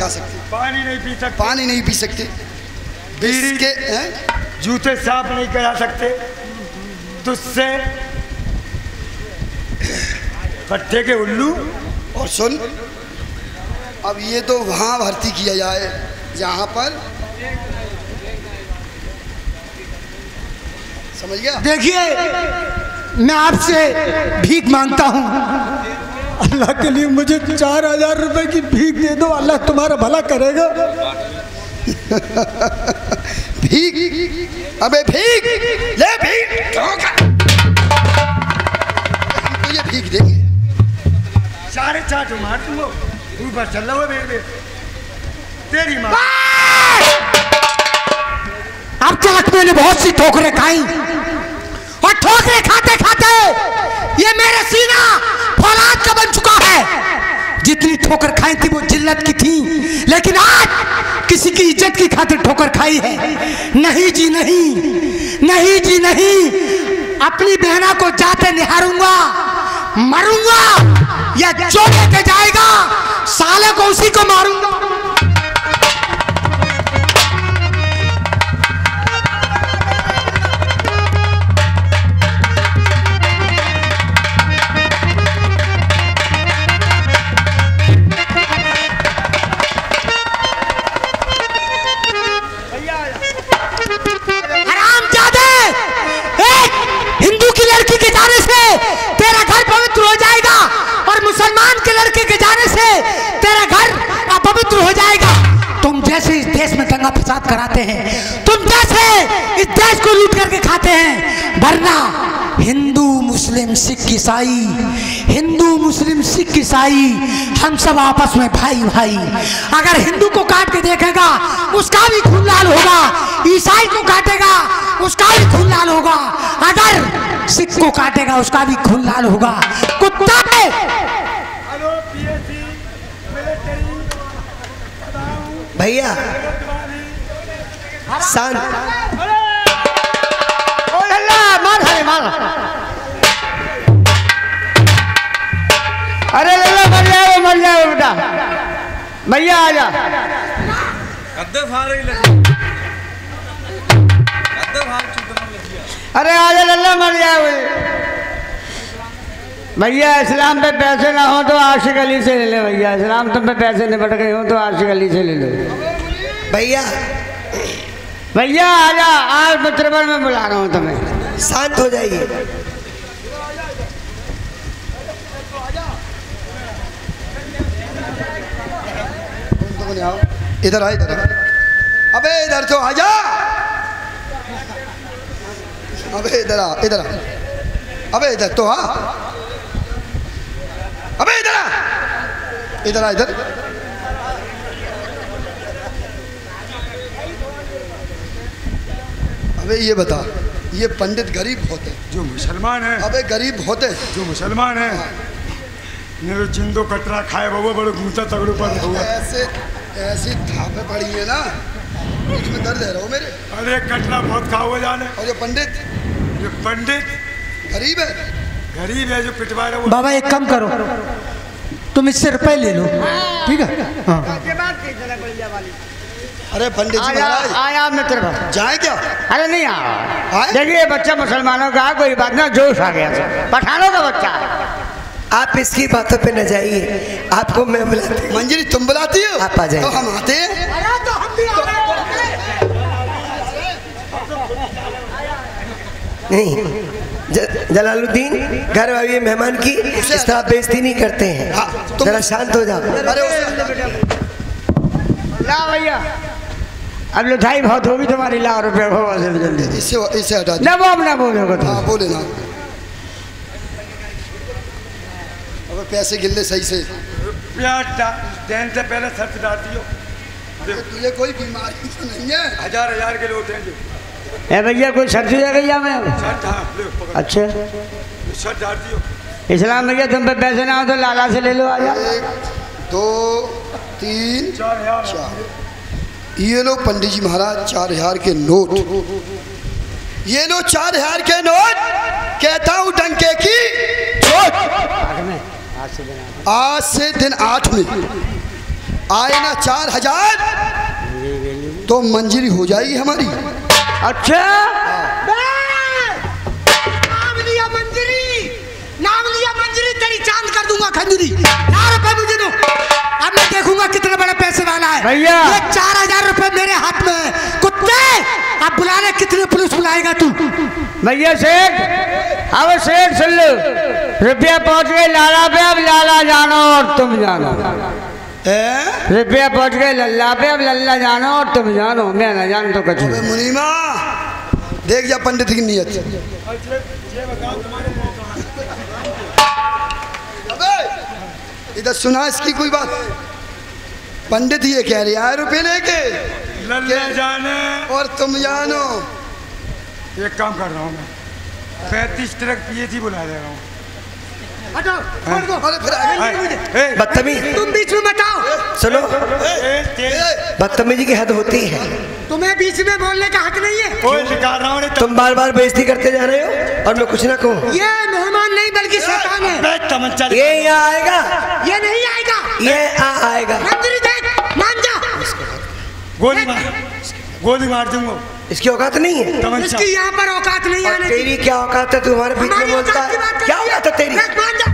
खा सकते, पानी नहीं पी सकते, पानी नहीं पी सकते, बीड़ी के जूते साफ नहीं करा सकते, तुझसे पट्टे के उल्लू। और सुन, अब ये तो वहाँ भर्ती किया जाए जहाँ पर, समझ गया? देखिए, मैं आपसे भीख मांगता हूँ, अल्लाह के लिए मुझे 4000 रुपए की भीख दे दो, अल्लाह तुम्हारा भला करेगा। भीख? अबे भीख ले, भीख तो ये भीख देंगे। 4.5 मार तुम ऊपर चल रहा है तेरी माँ। अब तक मैंने बहुत सी ठोकरें खाई और ठोकरें खाते खाते ये मेरा सीना फौलाद का बन चुका है। जितनी ठोकर खाई थी वो जिल्लत की थी, लेकिन आज किसी की इज्जत की खातिर ठोकर खाई है। नहीं जी नहीं, नहीं जी नहीं, अपनी बहना को जाते निहारूंगा, मरूंगा या जो लेके जाएगा साले को उसी को मारूंगा। लड़की के जाने से तेरा घर पवित्र हो जाएगा और मुसलमान के लड़के के जाने से तेरा घर अपवित्र हो जाएगा। तुम जैसे इस देश में दंगा फसाद कराते हैं, तुम जैसे इस देश को लूट करके खाते हैं, वरना हिंदू मुस्लिम सिख ईसाई, हिंदू मुस्लिम सिख ईसाई हम सब आपस में भाई भाई। अगर हिंदू को काट के देखेगा उसका भी खून लाल होगा, ईसाई को काटेगा उसका भी खून लाल होगा, अगर सिख को काटेगा उसका भी खून लाल होगा। कुत्ता है। भैया शांत, अरे लल्ला मर जाए बेटा, भैया आ जा। अरे आजा लल्ला मर जाए भैया। इस्लाम पे पैसे ना हो तो आशिक अली से ले ले भैया, इस्लाम तुम पे पैसे निपट गए हो तो आशिक अली से ले लो भैया। भैया आजा, आज मित्रबर में बुला रहा हूँ तुम्हें। शांत हो जाइए। इधर आ, इधर आ। अबे इधर तो आजा, अबे इधर आ, इधर आ, अबे इधर तो आ, अबे इधर आ, इधर आ, इधर। अबे ये बता, ये पंडित गरीब होते जो मुसलमान है, अबे गरीब होते जो मुसलमान है ने जिंदो कटरा खाए वो बड़े घूमता तगड़ू पर हुआ। ऐसे ऐसी थापे पड़ी है ना, इसमें दर्द है रो मेरे। अरे कटरा बहुत खा हुआ जाने। और ये पंडित गरीब है, गरीब है जो पिटवा रहा है। बाबा एक काम करो, तुम इससे रुपए ले लो, ठीक है? हाँ। अरे पंडित जी महाराज आया मित्र जाए क्या? अरे नहीं आया। देखिए बच्चा मुसलमानों का, कोई बात ना, जोश आ गया, पठानों का बच्चा है। आप इसकी बातों पे न जाइए, आपको मैं बुलाती। मंजरी तुम बुलाती हो? आप आ जाइए। तो हम आते हैं। तो हम भी नहीं, जलालुद्दीन घर वाली मेहमान की इस तरह बेइज्जती नहीं करते हैं। जरा शांत हो जाओ। ला भैया, अब लुटाई बहुत होगी तुम्हारी, लाख रुपये हो जल्दी। इससे हटा ना वो ना बोलोगे तो। हाँ बोले ना, अब पैसे गिन ले सही से। देने से पहले शर्त डालती हो। तुझे कोई बीमारी तो नहीं है? 1000 के लोग हैं जो। ए भैया कोई शर्त हो गई मैं? अच्छा शर्त डालती हो। इस्लाम भैया तुम पे पैसे ना हो तो लाला से ले लो। आ जा। 1 2 3 4। ये लो पंडित जी महाराज 4000 के नोट, ये लो 4000 के नोट। कहता हूँ डंके की चोट। आज से दिन 8 में आए ना 4000 तो मंजरी हो जाएगी हमारी। अच्छा नाम लिया मंजरी तेरी चांद कर दूंगा खंजरी। 4 रुपए मुझे दो, अब मैं देखूंगा कितने बड़े पैसे वाला है भैया। ये 4000 रुपए मेरे हाथ में है। कुत्ते अब बुला ले, कितने पुलिस बुलाएगा तू? भैया सेठ, अब सेठ सुन लो, रुपया पहुंच गए लाला पे, अब लाला जानो और तुम जानो। रुपया पहुंच गए लल्ला पे, अब लल्ला जानो और तुम जानो, मैं ना जान तो कुछ नहीं। मुनीमा देख जा पंडित की नियत। इधर सुना इसकी कोई बात? पंडित ये कह रहे हैं रुपये लेके लल्ला जाने और तुम जानो। एक काम कर रहा हूँ मैं, 35 ट्रक पीएची बुला दे रहा हूँ। हटो, छोड़ दो। अरे फिर आगे बदतमीज, तुम बीच में मत आओ। सुनो, बदतमीजी की हद होती है। तुम्हें बीच में बोलने का हक नहीं है। कोई निकाल रहा हूँ। तुम बार बार बेइज्जती करते जा रहे हो और मैं कुछ ना कहूँ। ये मेहमान नहीं बल्कि शैतान है। तमंचा ये यहाँ आएगा, ये नहीं आएगा, ये आएगा। मंजरी देख, मान जा। गोली मार दूंगा। इसकी औकात नहीं है। तमंचा इसकी यहाँ पर औकात नहीं और आने की। तेरी क्या औकात है? तू हमारे बीच में हमारी बोलता औकात की बात है, कर क्या रही है। औकात है तेरी? देख, मान जा।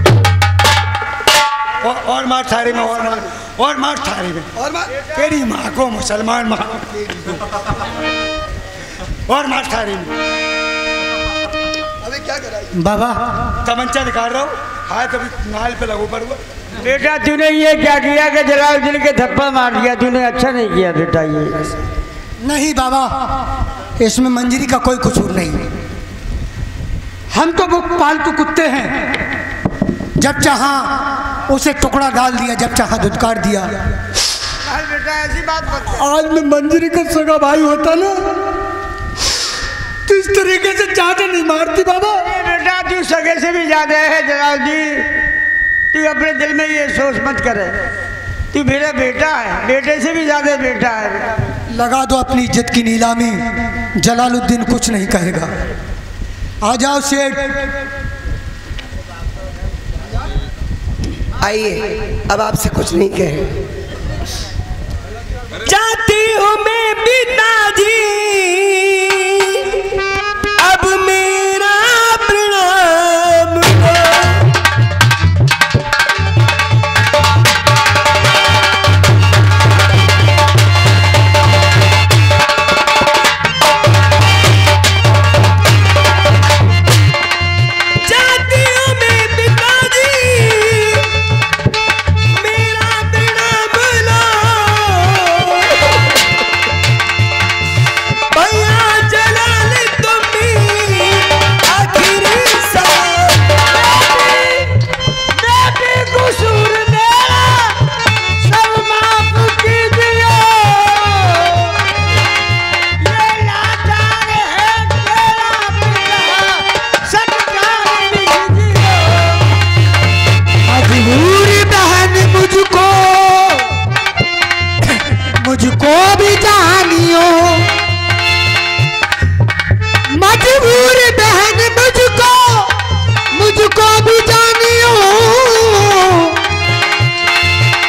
और मार थारी में, और मार थारी में, और मार तेरी माँ को मुसलमान माँ, और मार थारी में। अबे क्या कराई? बाबा तमंचा निकाल रहा हूँ, हाथ अभी नाल पे लगो पड़ूगा। बेटा तूने ये क्या किया कि जलालुद्दीन के थप्पड़ मार दिया? तूने अच्छा नहीं किया बेटा। ये नहीं बाबा, इसमें मंजरी का कोई कसूर नहीं। हम तो वो पालतू कुत्ते हैं, जब चाहा उसे टुकड़ा डाल दिया, जब चाहा धुतकार दिया। बेटा ऐसी बात मत। आज में मंजरी का सगा भाई होता ना तो इस तरीके से ज्यादा नहीं मारती बाबा। बेटा तू सगे से भी ज्यादा है जलालुद्दीन। तू अपने दिल में ये सोच मत करे, तू मेरा बेटा है, बेटे से भी ज्यादा बेटा है। लगा दो अपनी इज्जत की नीलामी, जलालुद्दीन कुछ नहीं कहेगा। आ जाओ सेठ। आइए, अब आपसे कुछ नहीं कहे। चाहती हूँ मैं पिताजी, अब मेरा प्रणाम लो। चाहती हूँ मैं पिताजी, मेरा प्रणाम लो। भैया जलाल तुम भी आखिरी बेटी कसूर मेरा सब माफ कीजिए। ये लाचार है तेरा पिता, सत्कार लीजिए। मजबूरी बहन मुझको भी जानियो। मजबूर बहन मुझको भी जानियो।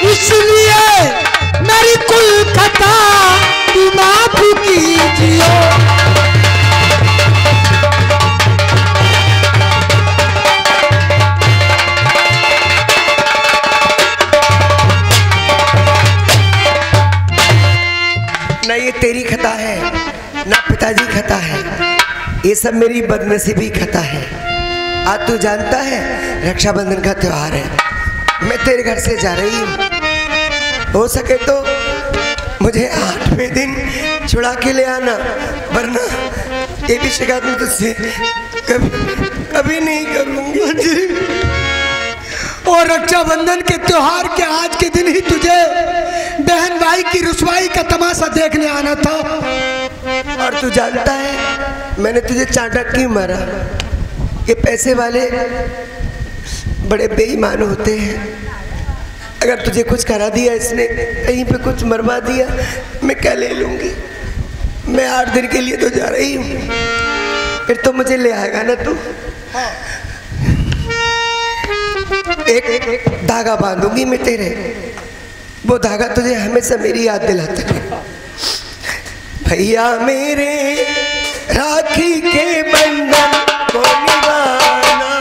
इसलिए मेरी कुल खता तू माफ कीजियो। ना ये तेरी खता है, ना पिताजी खता है, ये सब मेरी बदनसीबी खता है। आज तू जानता है रक्षाबंधन का त्योहार है, मैं तेरे घर से जा रही हूँ। हो सके तो मुझे 8वें दिन छुड़ा के ले आना, वरना ये भी शिकायत मैं तुझसे कभी नहीं करूँगी। और रक्षाबंधन के त्योहार के आज के दिन ही तुझे बहन भाई की रुसवाई का तमाशा देखने आना था। और तू जानता है मैंने तुझे चांटा क्यों मारा? ये पैसे वाले बड़े बेईमान होते हैं। अगर तुझे कुछ करा दिया इसने, कहीं पे कुछ मरवा दिया, मैं क्या ले लूँगी? मैं 8 दिन के लिए तो जा रही हूँ, फिर तो मुझे ले आएगा ना तू। एक धागा बांधूंगी मैं तेरे, वो धागा तुझे हमेशा मेरी याद दिलाता है। भैया मेरे राखी के बंधन को निभाना,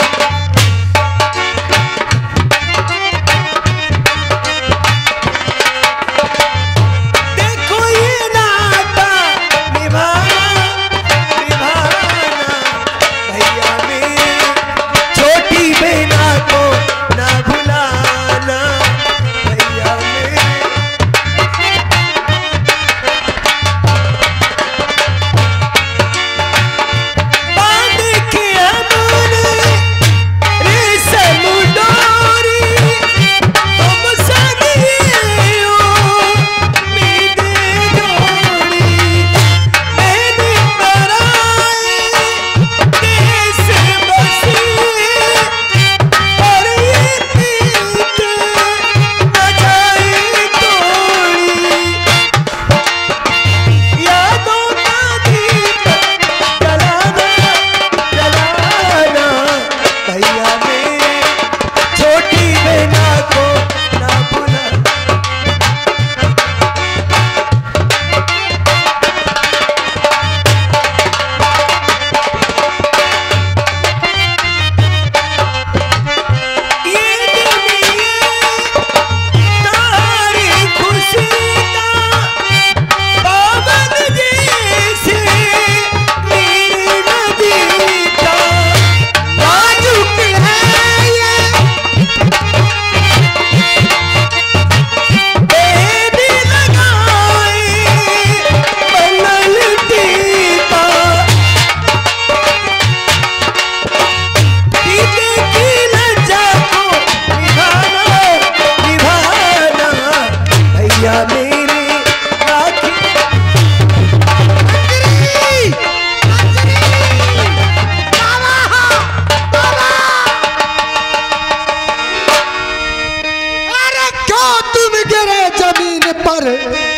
देखो ये नाता निभाना निभाना। भैया मेरे छोटी बहना को ना भुलाना। भैया मेरे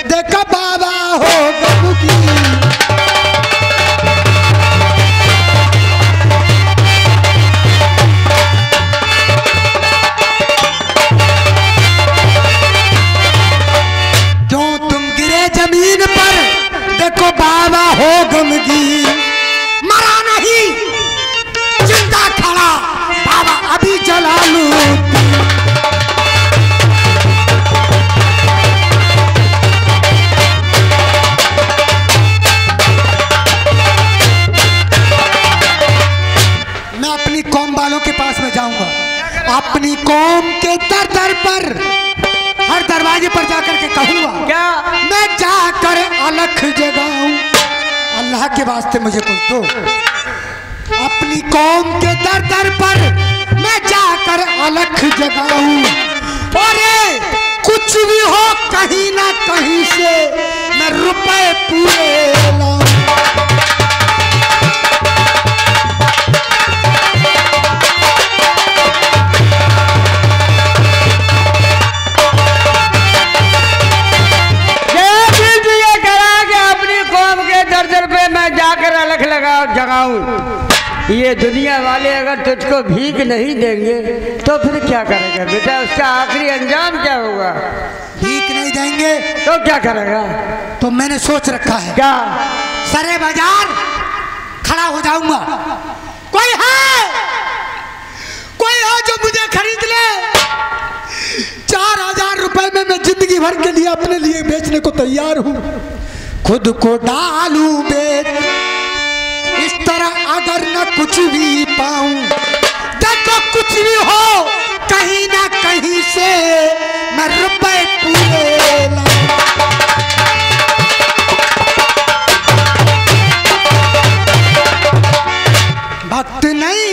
देखा बाबा हो गमुखी। क्यों तुम गिरे जमीन पर देखो बाबा हो गमगी। मरा नहीं जिंदा खड़ा बाबा अभी जला लूं। अपनी कौम के दर दर पर हर दरवाजे पर जाकर के कहूंगा क्या मैं जाकर अलख जगाऊं। अल्लाह के वास्ते मुझे कुछ दो। अपनी कौम के दर दर पर मैं जाकर अलख जगाऊं। और कुछ भी हो कहीं ना कहीं से मैं रुपए पूरे लाऊं। जगाऊं। ये दुनिया वाले अगर तुझको भीख नहीं देंगे तो फिर क्या करेगा बेटा? उसका आखिरी अंजाम क्या होगा? भीख नहीं देंगे तो क्या करेगा? तो मैंने सोच रखा है क्या? सरे बाजार खड़ा हो जाऊंगा। कोई है जो मुझे खरीद ले। 4000 रुपए में मैं जिंदगी भर के लिए अपने लिए बेचने को तैयार हूं। खुद को डालूं बेच इस तरह अगर न कुछ भी पाऊं। देखो कुछ भी हो कहीं ना कहीं से मैं रुपए पूरे लाऊं। भक्त नहीं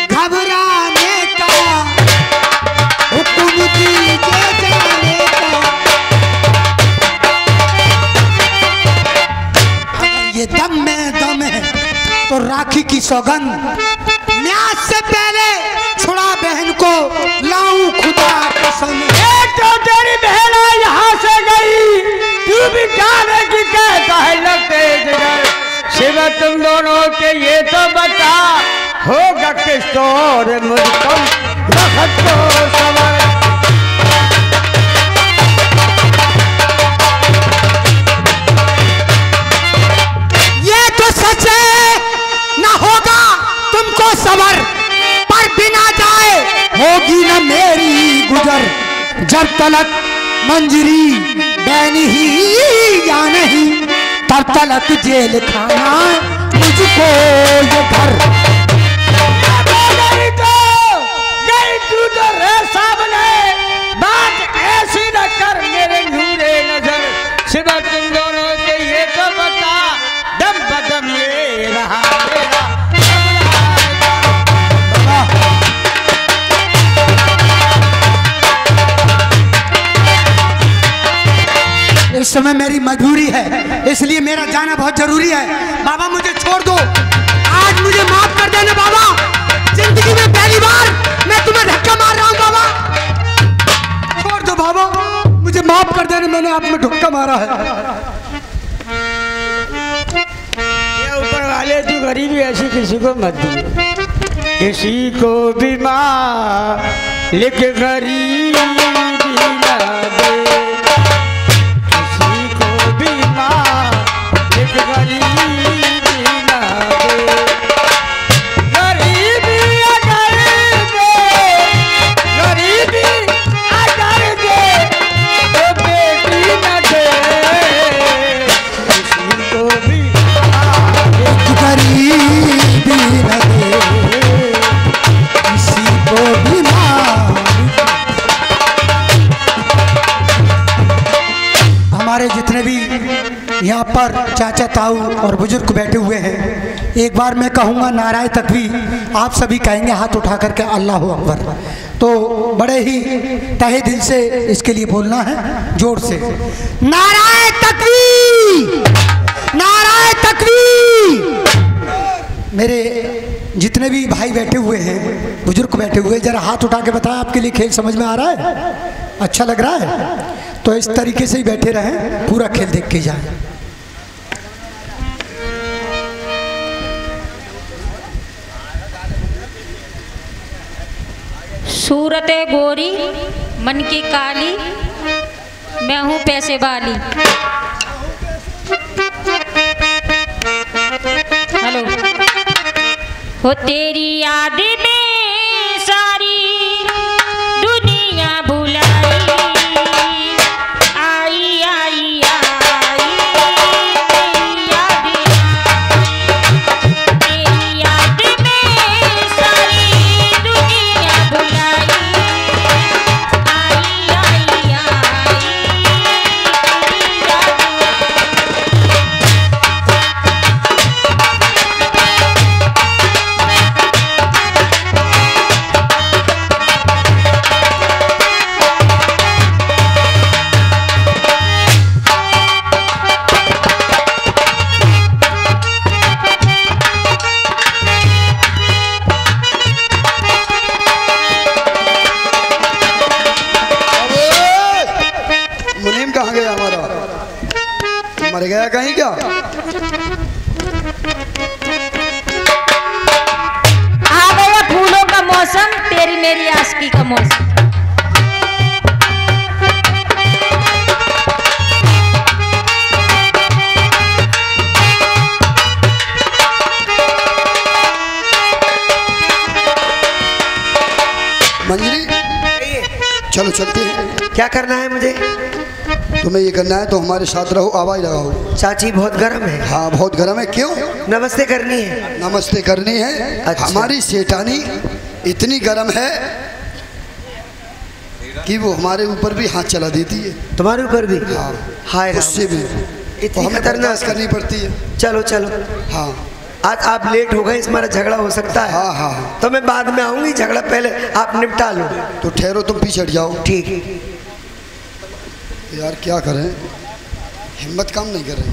घबराने का हुक्म दीजिए जाने का। अगर ये दम में दम है तो राखी की सौगंध न्यास से पहले छुड़ा बहन को लाऊं खुदा कसम। तो तेरी बहन यहाँ से गई तू भी जाने की कहता है लगते जिगर। शिव तुम दोनों के ये तो बता होगा किस तौर मुझको वक्त को सवर। जब तलक मंजरी बैनी ही या नहीं, तब तलक जेल खाना मुझको ये घर। बात ऐसी न कर मेरे नूरे नजर, सिवा तुम दोनों के ये तो बता, दम बदम ले रहा मेरा। इस समय मेरी मजबूरी है, इसलिए मेरा जाना बहुत जरूरी है। बाबा मुझे छोड़ दो, आज मुझे माफ कर देना बाबा। जिंदगी में पहली बार मैं तुम्हें धक्का मार रहा हूँ बाबा, छोड़ दो बाबा, मुझे माफ कर देना, मैंने आप में धक्का मारा है। ये ऊपर वाले तू गरीबी ऐसी किसी को मत दी, किसी को भी मालिक गरीबी न दे, किसी को भी मालिक गरीबी न दे। गरीबी अगर दे, गरीबी अगर दे तो बेटी न दे, किसी को भी गरीबी न दे, किसी को भी हमारे जितने भी यहाँ पर चाचा ताऊ और बुजुर्ग बैठे हुए हैं, एक बार मैं कहूँगा नाराए तकबीर, आप सभी कहेंगे हाथ उठा करके अल्लाह अकबर। तो बड़े ही तहे दिल से इसके लिए बोलना है, जोर से नाराए तकबीर, नाराए तकबीर। मेरे जितने भी भाई बैठे हुए हैं, बुजुर्ग बैठे हुए हैं, जरा हाथ उठा के बताएं आपके लिए खेल समझ में आ रहा है, अच्छा लग रहा है? तो इस तरीके से ही बैठे रहें, पूरा खेल देख के जाएं। सूरत गोरी मन की काली, मैं हूँ पैसे वाली। हेलो। हो तेरी याद में सारी दुनिया भुलाई, आई आई आई तेरी याद आई, तेरी याद में सारी दुनिया भुलाई, आई आई आई तेरी याद मर गया कहीं क्या? आ गया फूलों का मौसम, तेरी मेरी आशिकी का मौसम। मंजरी चलो चलते हैं। क्या करना है मुझे? तुम्हें ये करना है तो हमारे साथ रहो, आवाज लगाओ। चाची बहुत गर्म है। हाँ बहुत गर्म है। क्यों? नमस्ते करनी है। नमस्ते करनी है। अच्छा। हमारी सेठानी इतनी गर्म है कि वो हमारे ऊपर भी हाथ चला देती है। तुम्हारे ऊपर भी? हाँ। हाय उससे भी इतनी हमें खतरनाक करनी पड़ती है। चलो चलो। हाँ आज आप लेट हो गए, हमारा झगड़ा हो सकता है। हाँ हाँ तो मैं बाद में आऊंगी, झगड़ा पहले आप निपटा लो। तो ठहरो, तुम पीछे हट जाओ। ठीक। यार क्या करें, हिम्मत काम नहीं कर रही।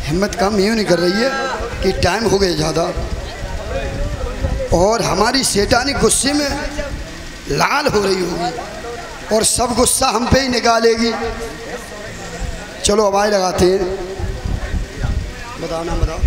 हिम्मत काम यूँ नहीं कर रही है कि टाइम हो गया ज़्यादा, और हमारी सेठानी गुस्से में लाल हो रही होगी और सब गुस्सा हम पे ही निकालेगी। चलो आवाज़ लगाते हैं। बताओ ना, बताओ।